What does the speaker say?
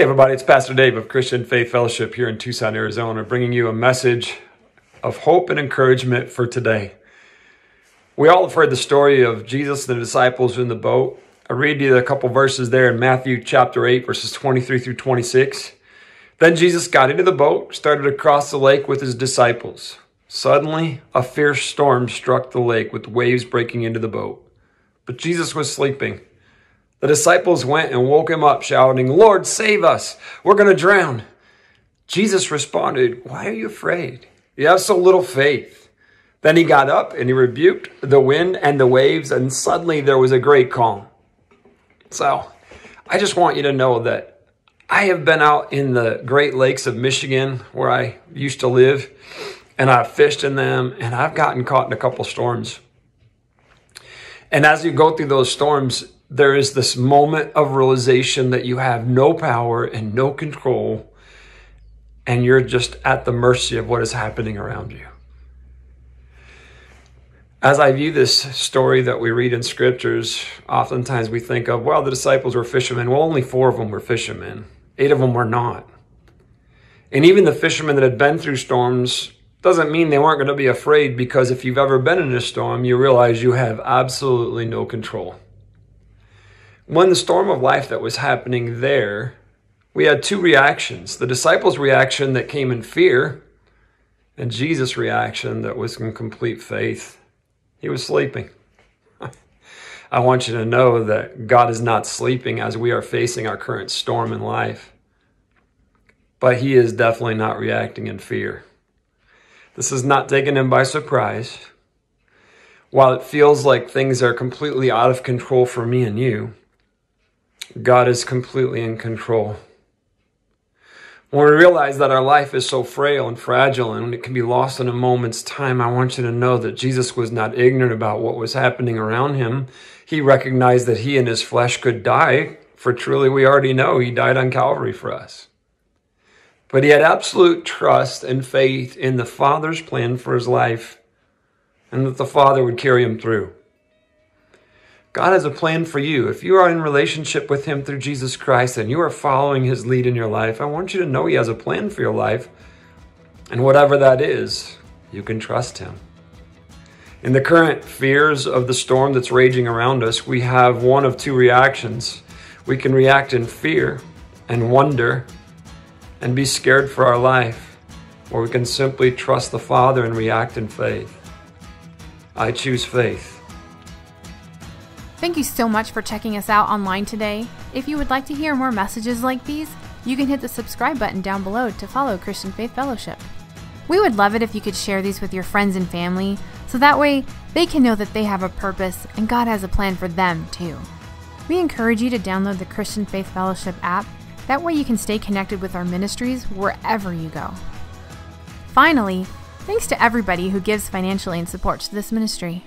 Hey everybody, it's Pastor Dave of Christian Faith Fellowship here in Tucson, Arizona, bringing you a message of hope and encouragement for today. We all have heard the story of Jesus and the disciples in the boat. I read you a couple verses there in Matthew chapter 8, verses 23 through 26. Then Jesus got into the boat, started across the lake with his disciples. Suddenly, a fierce storm struck the lake with waves breaking into the boat. But Jesus was sleeping. The disciples went and woke him up, shouting, "Lord, save us! We're going to drown." Jesus responded, "Why are you afraid? You have so little faith." Then he got up and he rebuked the wind and the waves, and suddenly there was a great calm. So, I just want you to know that I have been out in the Great Lakes of Michigan, where I used to live, and I've fished in them, and I've gotten caught in a couple storms. And as you go through those storms, there is this moment of realization that you have no power and no control, and you're just at the mercy of what is happening around you. As I view this story that we read in scriptures, oftentimes we think of, well, the disciples were fishermen. Well, only 4 of them were fishermen. 8 of them were not. And even the fishermen that had been through storms doesn't mean they weren't going to be afraid, because if you've ever been in a storm, you realize you have absolutely no control. When the storm of life that was happening there, we had 2 reactions. The disciples' reaction that came in fear, and Jesus' reaction that was in complete faith. He was sleeping. I want you to know that God is not sleeping as we are facing our current storm in life. But he is definitely not reacting in fear. This is not taking him by surprise. While it feels like things are completely out of control for me and you, God is completely in control. When we realize that our life is so frail and fragile and it can be lost in a moment's time, I want you to know that Jesus was not ignorant about what was happening around him. He recognized that he in his flesh could die, for truly we already know he died on Calvary for us. But he had absolute trust and faith in the Father's plan for his life, and that the Father would carry him through. God has a plan for you. If you are in relationship with him through Jesus Christ and you are following his lead in your life, I want you to know he has a plan for your life. And whatever that is, you can trust him. In the current fears of the storm that's raging around us, we have one of 2 reactions. We can react in fear and wonder and be scared for our life, or we can simply trust the Father and react in faith. I choose faith. Thank you so much for checking us out online today. If you would like to hear more messages like these, you can hit the subscribe button down below to follow Christian Faith Fellowship. We would love it if you could share these with your friends and family, so that way they can know that they have a purpose and God has a plan for them too. We encourage you to download the Christian Faith Fellowship app. That way you can stay connected with our ministries wherever you go. Finally, thanks to everybody who gives financially and supports this ministry.